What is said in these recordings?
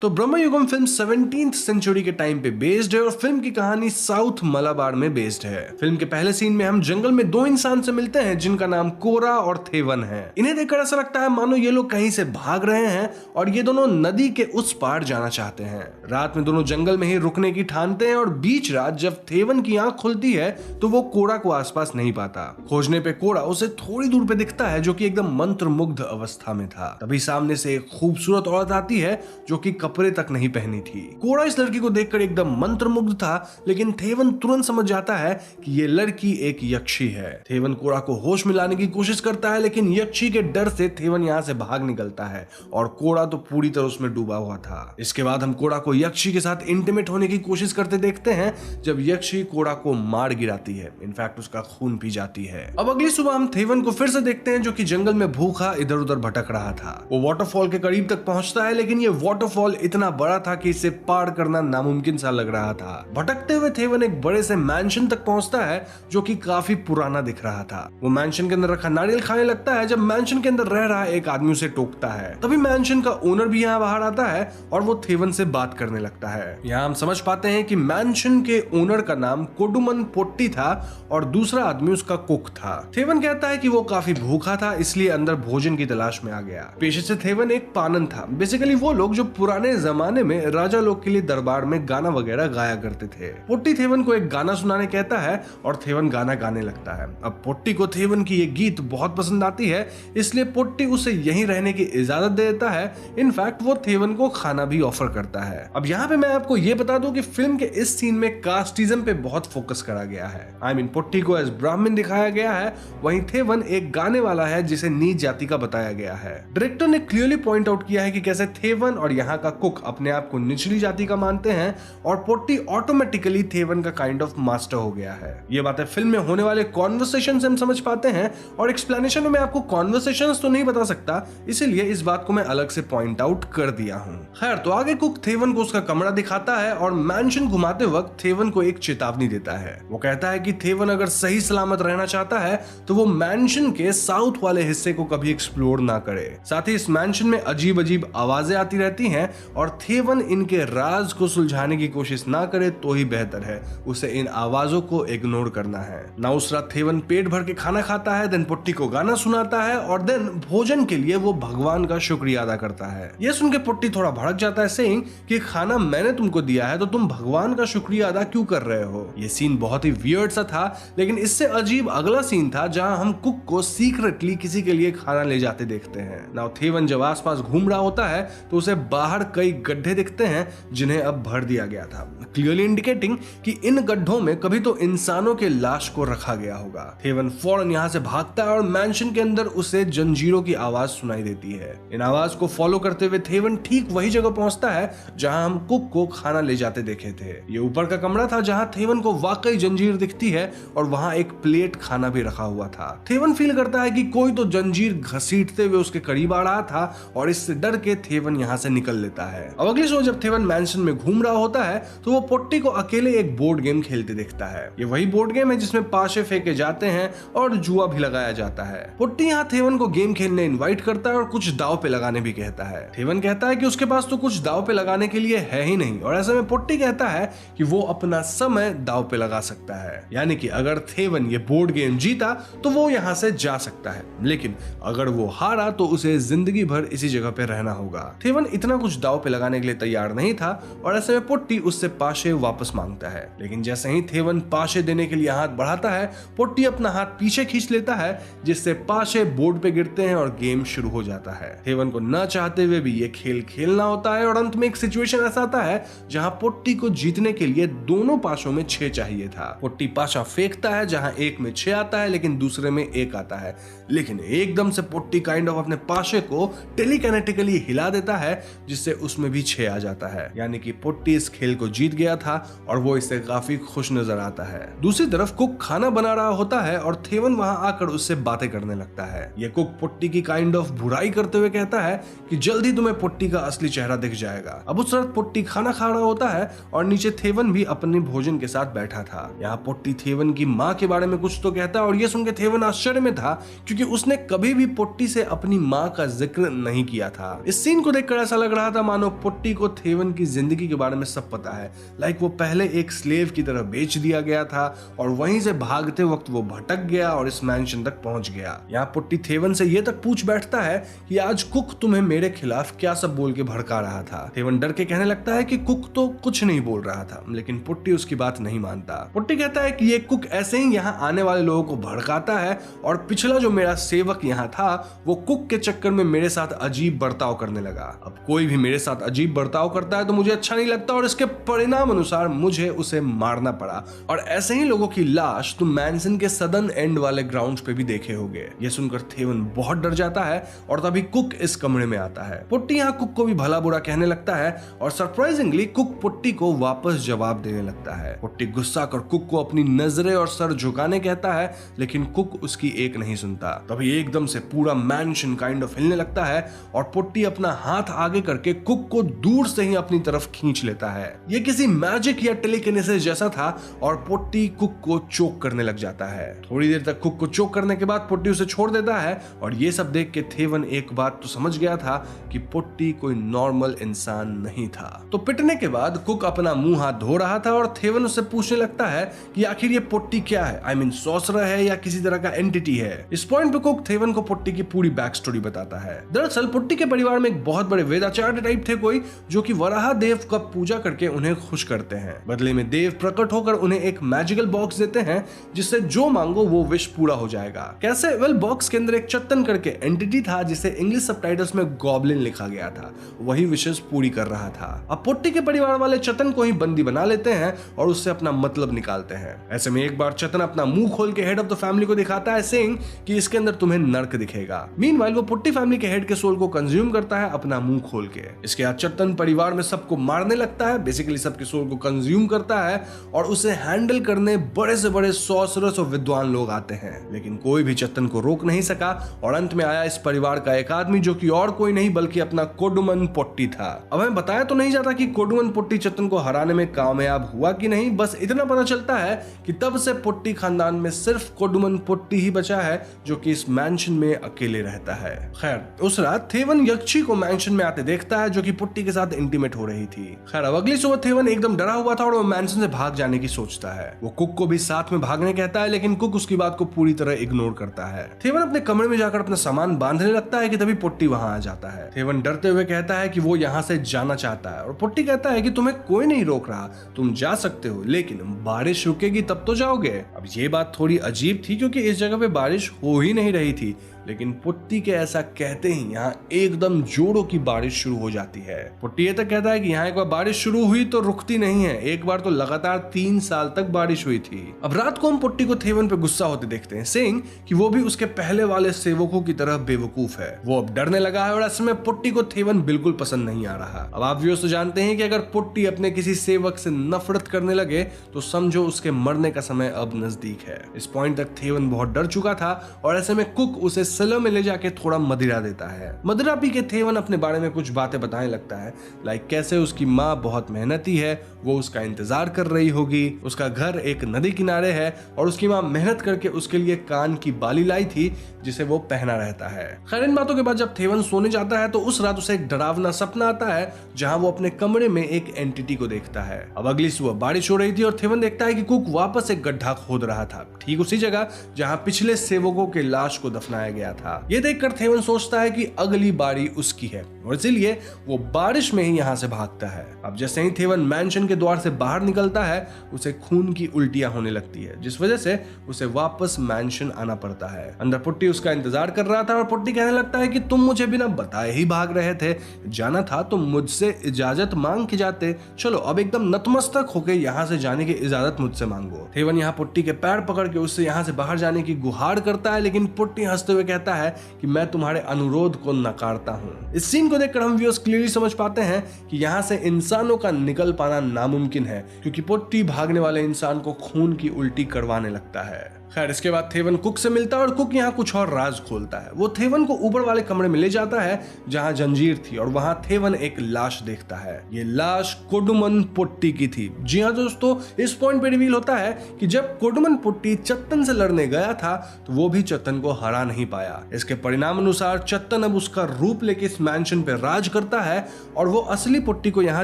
तो Bramayugam film 17th century के time पे बेस्ड है और फिल्म की कहानी साउथ मलाबार में बेस्ड है। फिल्म के पहले सीन में हम जंगल में दो इंसान से मिलते हैं जिनका नाम कोरा और थेवन है। इन्हें देखकर ऐसा लगता है मानो ये लोग कहीं से भाग रहे हैं और ये दोनों नदी के उस पार जाना चाहते हैं। रात में दोनों जंगल में ही रुकने की ठानते हैं और बीच रात जब थेवन की आंख खुलती है तो वो कोरा को आसपास नहीं पाता। खोजने पे कोरा उसे थोड़ी दूर पे दिखता है जो कि एकदम मंत्रमुग्ध अवस्था में था। तभी सामने से एक खूबसूरत औरत आती है जो कि कपड़े तक नहीं पहनी थी। कोरा इस लड़की को देखकर एकदम मंत्रमुग्ध था, लेकिन थेवन तुरंत समझ जाता है कि ये लड़की एक यक्षी है। थेवन कोरा को होश में लाने की कोशिश करता है, लेकिन यक्षी के डर से थेवन यहाँ से भाग निकलता है और कोरा तो पूरी तरह उसमें डूबा हुआ था। इसके बाद हम कोरा को यक्षी के साथ इंटीमेट होने की कोशिश करते देखते हैं जब यक्षी कोरा को मार गिराती है, इनफैक्ट उसका खून पी जाती है। अब अगली सुबह हम थेवन को फिर से देखते हैं जो कि जंगल में भूखा इधर उधर भटक रहा था। वो वाटरफॉल के करीब तक पहुंचता है, लेकिन ये वाटरफॉल इतना बड़ा था कि इसे पार करना नामुमकिन सा लग रहा था। भटकते हुए थेवन एक बड़े से मैंशन तक पहुंचता है जो कि काफी पुराना दिख रहा था। वो मैंशन के अंदर रखा नारियल खाने लगता है जब मैंशन के अंदर रह रहा एक आदमी उसे टोकता है। तभी मैंशन का ओनर भी यहाँ बाहर आता है और वो थेवन से बात करने लगता है। यहाँ हम समझ पाते हैं कि मैंशन के ओनर का नाम कोडुमन पोट्टी था और दूसरा आदमी उसका कुक था। थेवन कहता है कि वो काफी भूखा था इसलिए अंदर भोजन की तलाश में आ गया। पेशे से थेवन एक पानन था, बेसिकली वो लोग जो पुराने जमाने में राजा लोग के लिए दरबार में गाना वगैरह गाया करते थे। पोट्टी थेवन को एक गाना सुनाने कहता है और थेवन गाना गाने लगता है। अब पोट्टी को थेवन की ये गीत बहुत पसंद आती है, इसलिए पोट्टी उसे यहीं रहने की इजाजत दे देता है। इनफैक्ट वो थेवन को खाना भी ऑफर करता है। अब यहाँ पे मैं आपको ये बता दूं कि फिल्म के इस सीन में कास्टिज्म पे बहुत फोकस करा गया है। आई मीन पोट्टी को एज ब्राह्मण दिखाया गया है, वहीं थेवन एक गाने वाला है जिसे नीच जाति का बताया गया है। डायरेक्टर ने क्लियरली पॉइंट आउट किया है कि कैसे थेवन और यहाँ का कुक अपने आप को निचली जाति का मानते हैं और पोट्टी ऑटोमेटिकली थेवन का काइंड ऑफ मास्टर हो गया है। ये बातें फिल्म में होने वाले कॉन्वर्सेशन से हम समझ पाते हैं और एक्सप्लेनेशन में मैं आपको कॉन्वर्सेशंस तो नहीं बता सकता, इसीलिए इस बात को मैं अलग से पॉइंट आउट कर दिया हूं। खैर, तो आगे कुक थेवन को उसका कमरा दिखाता है और मैंशन घुमाते वक्त थेवन को एक चेतावनी देता है। वो कहता है कि थेवन अगर सही सलामत रहना चाहता है तो वो मैंशन के साउथ वाले हिस्से को कभी एक्सप्लोर ना करे। साथ ही इस मैंशन में अजीब अजीब आवाजें आती रहती हैं और थेवन इनके राज को सुलझाने की कोशिश ना करे तो ही बेहतर है। उसे इन आवाजों को इग्नोर करना है। ना उस रात थेवन पेट भर के खाना खाता है, देन पोट्टी को गाना सुनाता है और देन भोजन के लिए वो भगवान का शुक्रिया अदा करता है। ये सुन के पोट्टी थोड़ा भड़क जाता है, सेइंग कि खाना मैंने तुमको दिया है तो तुम भगवान का शुक्रिया अदा क्यों कर रहे हो। ये सीन बहुत ही वियर्ड सा था, लेकिन इससे अजीब अगला सीन था जहां हम कुक को सीक्रेटली किसी के लिए खाना ले जाते देखते हैं। नाउ थेवन जब आसपास घूम रहा होता है तो उसे बाहर कई गड्ढे दिखते हैं जिन्हें अब भर दिया गया था, क्लियरली इंडिकेटिंग कि इन गड्ढों में कभी तो इंसानों के लाश को रखा गया होगा। थेवन फौरन यहाँ से भागता है और मैंशन के अंदर उसे जंजीरों की आवाज सुनाई देती है। इन आवाज को फॉलो करते हुए थेवन ठीक वही जगह पहुंचता है जहां हम कुक को खाना ले जाते देखे थे। ये ऊपर का कमरा था जहां थेवन को वाकई जंजीर दिखती है और वहां एक प्लेट खाना भी रखा हुआ था। थेवन फील करता है कि कोई तो जंजीर घसीटते हुए उसके करीब आ रहा था और इससे डर के थेवन यहाँ से निकल लेता है। अब अगली सुबह जब थेवन मैंशन में घूम रहा होता है तो वो पोट्टी को अकेले एक बोर्ड गेम खेलते देखता है। ये वही बोर्ड गेम है जिसमें पाशे फेंके जाते हैं और जुआ भी लगाया जाता है। पोट्टी यहाँ थेवन को गेम खेलने इनवाइट करता है और कुछ दाव पे लगाने भी कहता है। थेवन कहता है कि उसके पास तो कुछ दाव पे लगाने के लिए है ही नहीं और ऐसे में पोट्टी कहता है कि वो अपना समय दाव पे लगा सकता है, यानी कि अगर थेवन ये बोर्ड गेम जीता तो वो यहाँ से जा सकता है, लेकिन अगर वो हारा तो उसे जिंदगी भर इसी जगह पे रहना होगा। थेवन इतना कुछ दाव पे लगाने के लिए तैयार नहीं था और ऐसे में पोट्टी उससे पाशे वापस मांगता है, लेकिन जैसे ही थेवन पाशे देने के लिए हाथ बढ़ाता है पोट्टी अपना हाथ पीछे खींच लेता है जिससे पाशे बोर्ड पे गिरते हैं और गेम शुरू हो जाता है। थेवन को न चाहते हुए भी ये खेल खेलना होता है और अंत में एक सिचुएशन ऐसा आता है जहां पोट्टी को जीतने के लिए दोनों पाशों में 6 चाहिए था। पोट्टी पाशा फेंकता है जहां एक में 6 आता है लेकिन दूसरे में 1 आता है, लेकिन एकदम से पोट्टी काइंड ऑफ अपने पाशे को टेलीकाइनेटिकली हिला देता है जिससे उसमें भी 6 आ जाता है, यानी कि पोट्टी इस खेल को जीत गया था और वो इससे काफी खुश नजर आता है। दूसरी तरफ कुक खाना बना रहा होता है और थेवन वहां आकर उससे बातें करने लगता है। ये कुक पोट्टी की काइंड ऑफ बुराई करते हुए कहता है कि जल्दी तुम्हें पोट्टी का असली चेहरा दिख जाएगा। अब उस रात पोट्टी खाना खा रहा होता है और नीचे थेवन भी अपने भोजन के साथ बैठा था। यहाँ पोट्टी थेवन की माँ के बारे में कुछ तो कहता है और ये सुनकर थेवन आश्चर्य में था क्योंकि उसने कभी भी पोट्टी से अपनी माँ का जिक्र नहीं किया था। इस सीन को देखकर ऐसा लग रहा था मानो पुट्टी को थेवन की जिंदगी के बारे में सब पता है। लाइक वो पहले एक स्लेव की तरह बेच दिया गया था और वहीं से भागते वक्त वो भटक गया और इस मैंशन तक पहुंच गया। यहाँ पुट्टी थेवन से ये तक पूछ बैठता है कि आज कुक तुम्हें मेरे खिलाफ क्या सब बोल के भड़का रहा था। थेवन डर के कहने लगता है कि कुक तो कुछ नहीं बोल रहा था, लेकिन पुट्टी उसकी बात नहीं मानता। पुट्टी कहता है कि ये कुक ऐसे ही यहाँ आने वाले लोगों को भड़काता है और पिछला जो मेरा सेवक यहाँ था वो कुक के चक्कर में मेरे साथ अजीब बर्ताव करने लगा। अब कोई भी मेरे साथ अजीब बर्ताव करता है तो मुझे अच्छा नहीं लगता और इसके परिणाम अनुसार मुझे उसे मारना पड़ा। और ऐसे ही लोगों की लाश तुम मैंसन के सदर्न एंड वाले ग्राउंड पे भी देखे होंगे। ये सुनकर थेवन बहुत डर जाता है और तभी कुक इस कमरे में आता है। पुट्टी यहाँ कुक को भी भला बुरा कहने लगता है और सरप्राइजिंगली कुक पुट्टी को वापस जवाब देने लगता है। पुट्टी गुस्सा कर कुक को अपनी नजरें और सर झुकाने कहता है, लेकिन कुक उसकी एक नहीं सुनता। तभी एकदम से पूरा मैंशन काइंड ऑफ हिलने लगता है और पुट्टी अपना हाथ आगे करके कुक को दूर से ही अपनी तरफ खींच लेता है। ये किसी मैजिक या टेलीकिनेसिस जैसा था और पुट्टी कुक को चोक करने लग जाता है। थोड़ी देर तक कुक को चोक करने के बाद पुट्टी उसे छोड़ देता है और ये सब देख के थेवन एक बात तो समझ गया था कि पुट्टी कोई नॉर्मल इंसान नहीं था। तो पिटने के बाद कुक अपना मुंह हाथ धो रहा था और थेवन उससे पूछने लगता है कि आखिर ये पुट्टी क्या है, आई मीन सॉर्सरर है या किसी तरह का एंटिटी है। इस पॉइंट पे कुक थेवन को पुट्टी की पूरी बैक स्टोरी बताता है। दरअसल पुट्टी के परिवार में एक बहुत बड़े वेदाचार्य टाइप थे कोई, जो कि वराह देव का पूजा करके उन्हें खुश करते हैं। बदले में देव प्रकट होकर उन्हें एक मैजिकल बॉक्स देते हैं जिससे जो मांगो वो विश पूरा हो जाएगा। कैसे? वेल, बॉक्स के अंदर एक चत्तन करके एंटिटी था जिसे इंग्लिश सबटाइटल्स में गॉब्लिन लिखा गया था। वही विशेष पूरी कर रहा था। अब पुट्टी के परिवार वाले चतन को ही बंदी बना लेते हैं और उससे अपना मतलब निकालते हैं। ऐसे में एक बार चतन अपना मुंह खोल के हेड ऑफ द फैमिली को दिखाता है, सेइंग कि इसके अंदर तुम्हें नर्क दिखेगा। मीनवाइल वो पुट्टी फैमिली के हेड के सोल को कंज्यूम करता है अपना मुंह खोल के। इसके बाद चतन परिवार में सबको मारने लगता है, बेसिकली सबके सोल को कंज्यूम करता है और उसे हैंडल करने बड़े से बड़े सॉर्सरर्स और विद्वान लोग आते हैं, लेकिन कोई भी चतन को रोक नहीं सका और अंत में आया इस परिवार का एक आदमी जो कि और कोई नहीं बल्कि अपना कोडुमन पुट्टी था। अब हमें बताया तो नहीं जाता कि कोडुमन पुट्टी चतन को हराने में कामयाब हुआ कि नहीं, बस इतना पता चलता है कि तब से पुट्टी खानदान में सिर्फ कोडुमन पुट्टी ही बचा है जो कि इस मैंशन में अकेले रहता है। खैर, उस रात थेवन यक्षी को मैंशन में आते देखता है जो कि पुट्टी के साथ इंटीमेट हो रही थी। खैर, अब अगली सुबह थेवन एकदम डरा हुआ था और वो मैंशन से भाग जाने की सोचता है। वो कुक को भी साथ में भागने कहता है, लेकिन कुक उसकी बात को पूरी तरह इग्नोर करता है। थेवन अपने कमरे में जाकर अपना सामान बांधने लगता है कि तभी पुट्टी वहां आ जाता है। थेवन डरते हुए कहता है कि वो यहाँ से जाना चाहता है और पुट्टी कहता है कि तुम्हें कोई नहीं रोक रहा, तुम जा सकते हो, लेकिन बारिश रुकेगी तब तो जाओगे। अब ये बात थोड़ी अजीब थी क्योंकि इस जगह पे बारिश हो ही नहीं रही थी, लेकिन पुट्टी के ऐसा कहते ही यहाँ एकदम जोरों की बारिश शुरू हो जाती है। पुट्टी ये तक कहता है कि यहाँ एक बार बारिश शुरू हुई तो रुकती नहीं है, एक बार तो लगातार 3 साल तक बारिश हुई थी। अब रात को हम पुट्टी को थेवन पे गुस्सा होते देखते हैं, सेइंग कि वो भी उसके पहले वाले सेवकों की तरह बेवकूफ है। वो अब डरने लगा है और ऐसे में पुट्टी को थेवन बिल्कुल पसंद नहीं आ रहा। अब आप व्यूअर्स तो जानते हैं कि अगर पुट्टी अपने किसी सेवक से नफरत करने लगे तो समझो उसके मरने का समय अब नजदीक है। इस पॉइंट तक थेवन बहुत डर चुका था और ऐसे में कुक उसे सेलर में ले जाके थोड़ा मदिरा देता है। मदिरा पी के थेवन अपने बारे में कुछ बातें बताने लगता है, लाइक कैसे उसकी माँ बहुत मेहनती है, वो उसका इंतजार कर रही होगी, उसका घर एक नदी किनारे है और उसकी माँ मेहनत करके उसके लिए कान की बाली लाई थी जिसे वो पहना रहता है। खैर, इन बातों के बाद जब थेवन सोने जाता है तो उस रात उसे एक डरावना सपना आता है जहां वो अपने कमरे में एक एंटिटी को देखता है। अब अगली सुबह बारिश हो रही थी और थेवन देखता है कि कुक वापस एक गड्ढा खोद रहा था, ठीक उसी जगह जहां पिछले सेवकों के लाश को दफनाया गया था। ये देखकर थेवन सोचता है कि अगली बारी उसकी है और इसीलिए वो बारिश में ही यहाँ से भागता है। अब जैसे ही थेवन मैंशन के द्वार से बाहर निकलता है उसे खून की उल्टियां होने लगती है, जिस वजह से उसे वापस मैंशन आना पड़ता है। अंदर पुट्टी उसका इंतजार कर रहा था और पुट्टी कहने लगता है कि तुम मुझे बिना बताए ही भाग रहे थे, जाना था तो मुझसे इजाजत मांग के जाते, चलो अब एकदम नतमस्तक होकर यहाँ से जाने की इजाजत मुझसे मांगो। थेवन यहाँ पुट्टी के पैर पकड़ के उससे यहाँ से बाहर जाने की गुहार करता है, लेकिन पुट्टी हंसते हुए कहता है कि मैं तुम्हारे अनुरोध को नकारता हूँ। इस सीन को देखकर हम व्यूअर्स क्लियरली समझ पाते हैं कि यहाँ से इंसानों का निकल पाना नामुमकिन है, क्योंकि पुट्टी भागने वाले इंसान को खून की उल्टी करवाने लगता है। खैर इसके बाद थेवन कुक से मिलता है और कुक यहाँ कुछ और राज खोलता है। वो थेवन को ऊपर वाले कमरे में ले जाता है जहाँ जंजीर थी और वहाँ थेवन एक लाश देखता है। ये लाश कोडुमन पोट्टी की थी। जी हाँ दोस्तों, इस पॉइंट पे रिवील होता है कि जब कोडुमन पोट्टी चत्तन से लड़ने गया था तो वो भी चत्तन को हरा नहीं पाया। इसके परिणाम अनुसार चत्तन अब उसका रूप लेके इस मैंशन पे राज करता है और वो असली पोट्टी को यहाँ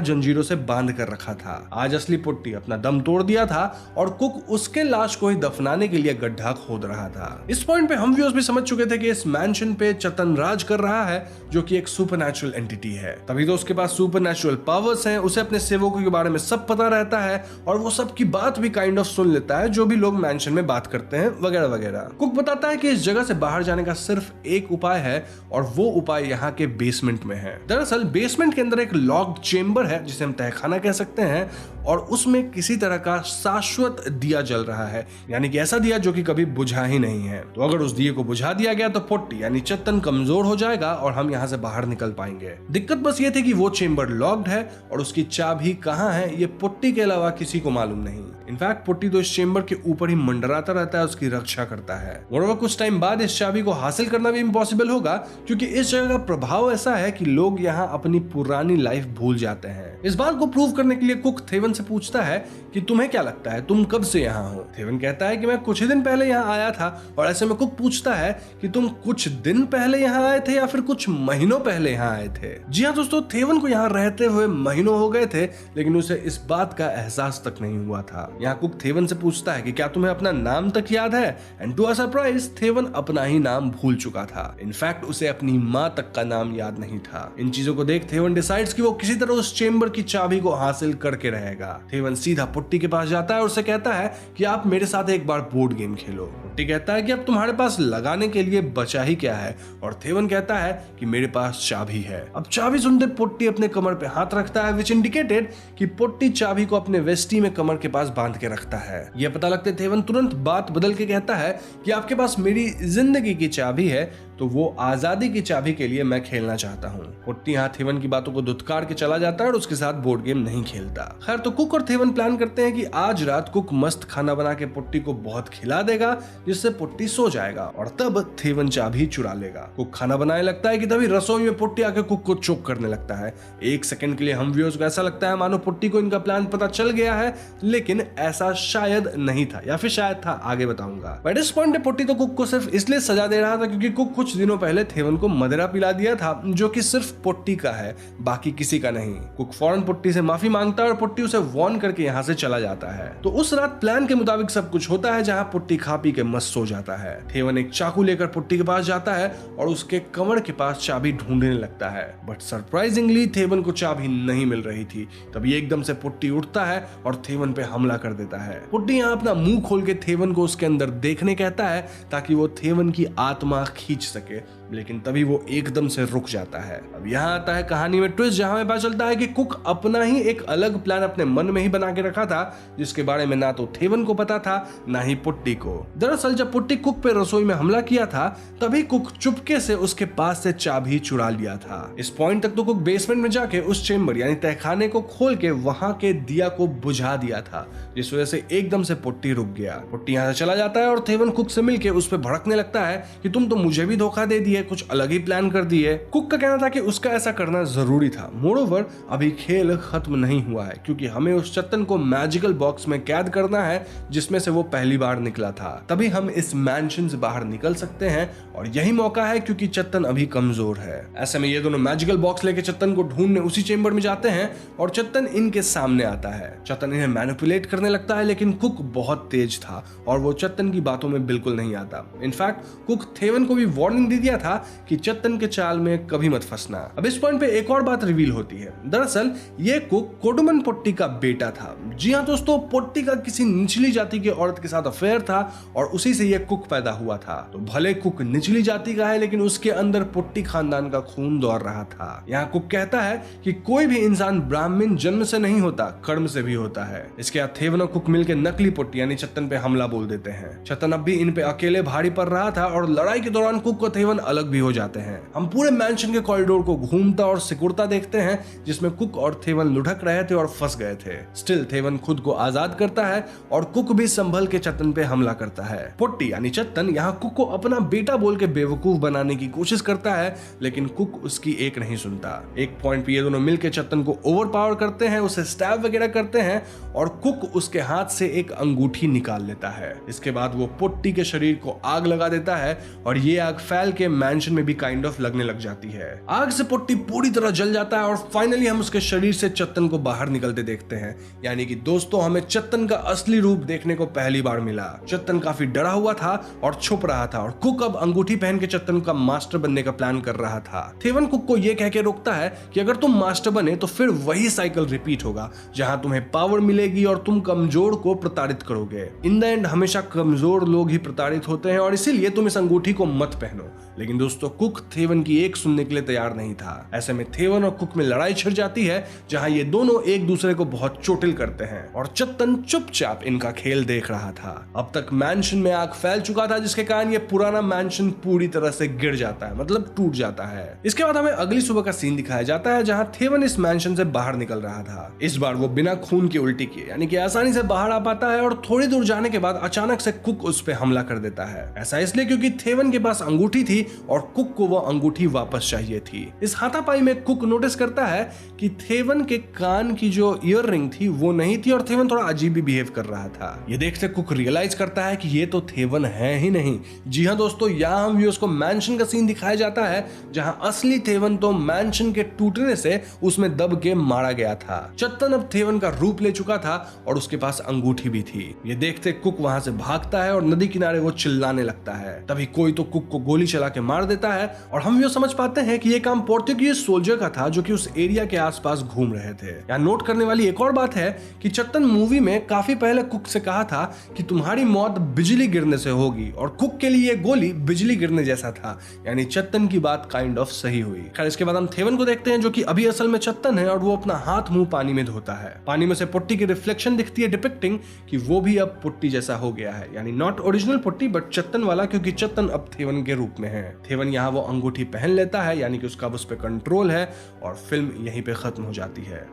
जंजीरों से बांध कर रखा था। आज असली पोट्टी अपना दम तोड़ दिया था और कुक उसके लाश को ही दफनाने के लिए गड्ढा खोद रहा था। इस पॉइंट पे हम व्यूअर्स भी समझ चुके थे कि इस मैंशन पे चत्तन राज कर रहा है, जो कि एक सुपरनैचुरल एंटिटी है। तभी तो उसके पास सुपरनैचुरल पावर्स हैं, उसे अपने सेवकों के बारे में सब पता रहता है और वो सबकी बात भी काइंड ऑफ सुन लेता है, जो भी लोग मैंशन में बात करते हैं वगैरह वगैरह। कुक बताता है कि इस जगह से बाहर जाने का सिर्फ एक उपाय है और वो उपाय यहाँ के बेसमेंट में है। दरअसल बेसमेंट के अंदर एक लॉक्ड चेंबर है जिसे हम तहखाना कह सकते हैं और उसमें किसी तरह का शाश्वत दिया जल रहा है, यानी कि ऐसा दिया जो कि कभी बुझा ही नहीं है। तो अगर उस दिए को बुझा दिया गया तो पोट्टी यानी चत्तन कमजोर हो जाएगा और हम यहाँ से बाहर निकल पाएंगे। दिक्कत बस ये थी कि वो चेंबर लॉक्ड है और उसकी चाबी कहाँ है ये पोट्टी के अलावा किसी को मालूम नहीं। इनफैक्ट पोट्टी तो इस चेंबर के ऊपर ही मंडराता रहता है, उसकी रक्षा करता है। मोreover कुछ टाइम बाद इस चाबी को हासिल करना भी इम्पॉसिबल होगा क्योंकि इस जगह का प्रभाव ऐसा है कि लोग यहाँ अपनी पुरानी लाइफ भूल जाते हैं। इस बात को प्रूव करने के लिए कुक थेवन से पूछता है कि तुम्हें क्या लगता है, तुम कब से यहाँ हो? थेवन कहता है कि मैं कुछ ही दिन पहले यहाँ आया था और ऐसे में कुक पूछता है कि तुम कुछ दिन पहले यहाँ आए थे या फिर कुछ महीनों पहले यहाँ आए थे। जी हाँ दोस्तों, थेवन को यहाँ रहते हुए महीनों हो गए थे लेकिन उसे इस बात का एहसास तक नहीं हुआ था। यहाँ कुक थेवन से पूछता है कि क्या तुम्हें अपना नाम तक याद है? एंड टू अ सरप्राइज थेवन अपना ही नाम भूल चुका था। इनफैक्ट उसे अपनी माँ तक का नाम याद नहीं था। इन चीजों को देख थेवन डिसाइड्स कि वो किसी तरह उस चेंबर की चाबी को हासिल करके रहेगा। थेवन सीधा पोट्टी के पास जाता है और उसे कहता है कि आप मेरे साथ एक बार बोर्ड गेम खेलो। पोट्टी कहता है कि अब तुम्हारे पास लगाने के लिए बचा ही क्या है और थेवन कहता है कि मेरे पास चाबी है। अब चाबी सुनते पोट्टी अपने कमर पे हाथ रखता है, विच इंडिकेटेड कि पोट्टी चाबी को अपने वेस्टी में कमर के पास बांध के रखता है। यह पता लगते थेवन तुरंत बात बदल के कहता है कि आपके पास मेरी जिंदगी की चाबी है तो वो आजादी की चाबी के लिए मैं खेलना चाहता हूँ। पोट्टी यहाँ थेवन की बातों को धुतकार के चला जाता है और उसके साथ बोर्ड गेम नहीं खेलता। खैर तो कुक और थेवन प्लान करते हैं कि आज रात कुक मस्त खाना बना के पोट्टी को बहुत खिला देगा जिससे पोट्टी सो जाएगा और तब थेवन चाबी चुरा लेगा। कुक खाना बनाने लगता है कि तभी रसोई में पोट्टी आके कुक को चोक करने लगता है। एक सेकंड के लिए हम व्यूअर्स को ऐसा लगता है मानो पोट्टी को इनका प्लान पता चल गया है, लेकिन ऐसा शायद नहीं था या फिर शायद था, आगे बताऊंगा। बट इस पॉइंट पे पोट्टी तो कुक को सिर्फ इसलिए सजा दे रहा था क्योंकि कुक कुछ दिनों पहले थेवन को मदिरा पिला दिया था जो कि सिर्फ पोट्टी का है, बाकी किसी का नहीं। कुक फौरन पोट्टी से माफी मांगता है और पोट्टी उसे वार्न करके यहाँ से चला जाता है। तो उस रात प्लान के मुताबिक सब कुछ होता है जहाँ पोट्टी खा पी के मस्त सो जाता है। थेवन एक चाकू लेकर पोट्टी के पास जाता है और उसके कमर के पास चाबी ढूंढने लगता है, बट सरप्राइजिंगली थेवन को चाबी नहीं मिल रही थी। तभी एकदम से पोट्टी उठता है और थेवन पे हमला कर देता है। पोट्टी यहाँ अपना मुंह खोल के थेवन को उसके अंदर देखने कहता है ताकि वो थेवन की आत्मा खींच सके, लेकिन तभी वो एकदम से रुक जाता है। अब यहाँ आता है कहानी में ट्विस्ट जहां हमें पता चलता है कि कुक अपना ही एक अलग प्लान अपने मन में ही बना के रखा था जिसके बारे में ना तो थेवन को पता था ना ही पोट्टी को। दरअसल जब पोट्टी कुक पे रसोई में हमला किया था तभी कुक चुपके से उसके पास से चाबी चुरा लिया था। इस पॉइंट तक तो कुक बेसमेंट में जाके उस चेंबर यानी तहखाने को खोल के वहां के दिया को बुझा दिया था, जिस वजह से एकदम से पोट्टी रुक गया। पोट्टी यहाँ से चला जाता है और थेवन कुक से मिलके उस पर भड़कने लगता है कि तुम तो मुझे भी धोखा दे दिए, कुछ अलग ही प्लान कर दिए। कुक का कहना था कि उसका ऐसा करना जरूरी था। मोरोवर अभी खेल खत्म नहीं हुआ है क्योंकि हमें उस चत्तन को मैजिकल बॉक्स में कैद करना है जिसमें से वो पहली बार निकला था। तभी हम इस मैंशन से बाहर निकल सकते हैं और यही मौका है क्योंकि चत्तन अभी कमजोर है। ऐसे में ये दोनों मैजिकल बॉक्स लेके चत्तन को ढूंढने उसी चेंबर में जाते हैं और चत्तन इनके सामने आता है। चत्तन इन्हें मैनिपुलेट करने लगता है लेकिन कुक बहुत तेज था और वो चत्तन की बातों में बिल्कुल नहीं आता। इनफैक्ट कुक थेवन को भी वार्निंग दे दिया था कि चत्तन के चाल में कभी मत फंसना। अब इस पॉइंट पे एक और बात रिवील होती है। दरअसल ये कुक कोडुमन पोट्टी का बेटा था। जी हाँ दोस्तों, पोट्टी का किसी निचली जाति की औरत के साथ अफेयर था और उसी से ये कुक पैदा हुआ था। तो भले कुक निचली जाति का है लेकिन उसके अंदर पोट्टी खानदान का खून दौड़ रहा था। यहाँ कुक कहता है कि कोई भी इंसान ब्राह्मण जन्म से नहीं होता, कर्म से भी होता है। इसके बाद थेवन और कुक मिलकर नकली पोट्टी यानी चत्तन पे हमला बोल देते हैं। चत्तन अब भी इन पे अकेले भारी पड़ रहा था और लड़ाई के दौरान कुक को थेवन अलग भी हो जाते हैं। हम पूरे मैंशन के कॉरिडोर को घूमता और सिकुड़ता देखते हैं जिसमें कुक और थेवन लुढ़क रहे थे और फंस गए थे। स्टिल थेवन खुद को आजाद करता है और कुक भी संभल के चत्तन पे हमला करता है। पुट्टी यानी चत्तन यहाँ कुक को अपना बेटा बोल के बेवकूफ बनाने की कोशिश करता है, लेकिन कुक उसकी एक नहीं सुनता। एक पॉइंट पे ये दोनों मिलकर चत्तन को ओवरपावर करते हैं, उसे स्टैब वगैरह करते हैं और कुक उसके हाथ से एक अंगूठी निकाल लेता है। इसके बाद वो पुट्टी के शरीर को आग लगा देता है और ये आग फैल के मैंशन में भी काइंड ऑफ लगने लग जाती है। आग से पुट्टी पूरी तरह जल जाता है और फाइनली हम उसके शरीर से चत्तन को बाहर निकलते देखते हैं। यानी कि दोस्तों हमें चत्तन का असली रूप देखने को पहली बार मिला। चत्तन काफी डरा हुआ था और छुप रहा था और कुक अब अंगूठी पहन के चत्तन का मास्टर बनने का प्लान कर रहा था। थेवन कुक को यह कह के रोकता है कि अगर तुम मास्टर बने तो फिर वही साइकिल रिपीट होगा जहां तुम्हें पावर मिलेगी और तुम कमजोर को प्रताड़ित करोगे। इन द एंड हमेशा कमजोर लोग ही प्रताड़ित होते हैं और इसीलिए तुम इस अंगूठी को मत पहनो। लेकिन दोस्तों कुक थेवन की एक सुनने के लिए तैयार नहीं था। ऐसे में थेवन और कुक में लड़ाई छिड़ जाती है जहां ये दोनों एक दूसरे को बहुत चोटिल करते हैं और चत्तन चुपचाप इनका खेल देख रहा था। अब तक मैंशन में आग फैल चुका था जिसके कारण ये पुराना मैंशन पूरी तरह से गिर जाता है, मतलब टूट जाता है। इसके बाद हमें अगली सुबह का सीन दिखाया जाता है जहां थेवन इस मैंशन से बाहर निकल रहा था। इस बार वो बिना खून की उल्टी किए यानी कि आसानी से बाहर आ पाता है और थोड़ी दूर जाने के बाद अचानक से कुक उस पर हमला कर देता है। ऐसा इसलिए क्योंकि थेवन के पास अंगूठी थी और कुक को वो अंगूठी वापस चाहिए थी। इस हाथापाई में कुक नोटिस करता है कि थेवन के कान की जो ईयर रिंग थी वो नहीं थी और थेवन थोड़ा अजीब भी बिहेव कर रहा था। ये देखते कुक रियलाइज करता है कि ये तो थेवन है ही नहीं। जी हाँ दोस्तों, यहाँ हम व्यूअर्स को मैंशन का सीन दिखाया जाता है जहां असली थेवन तो मैंशन के टूटने से उसमें दब के मारा गया था। चत्तन अब थेवन का रूप ले चुका था और उसके पास अंगूठी भी थी। ये देखते कुक वहां से भागता है और नदी किनारे वो चिल्लाने लगता है। तभी कोई तो कुक को गोली चला के मार देता है और हम ये समझ पाते हैं कि ये काम पोर्तुगीज सोल्जर का था जो कि उस एरिया के आसपास घूम रहे थे। यहाँ नोट करने वाली एक और बात है कि चत्तन मूवी में काफी पहले कुक से कहा था कि तुम्हारी मौत बिजली गिरने से होगी और कुक के लिए गोली बिजली गिरने जैसा था। यानी चत्तन की बात काइंड ऑफ सही हुई। खैर इसके बाद हम थेवन को देखते हैं जो कि अभी असल में चत्तन है और वो अपना हाथ मुंह पानी में धोता है। पानी में से पुट्टी की रिफ्लेक्शन दिखती है डिपिक्टिंग कि वो भी अब पुट्टी जैसा हो गया है। यानी नॉट ओरिजिनल पुट्टी बट चत्तन वाला, क्योंकि चत्तन अब थेवन के रूप में है। थेवन यहाँ वो अंगूठी पहन लेता है यानी कि उसका उस पर कंट्रोल है और फिल्म यहीं पे खत्म हो जाती है।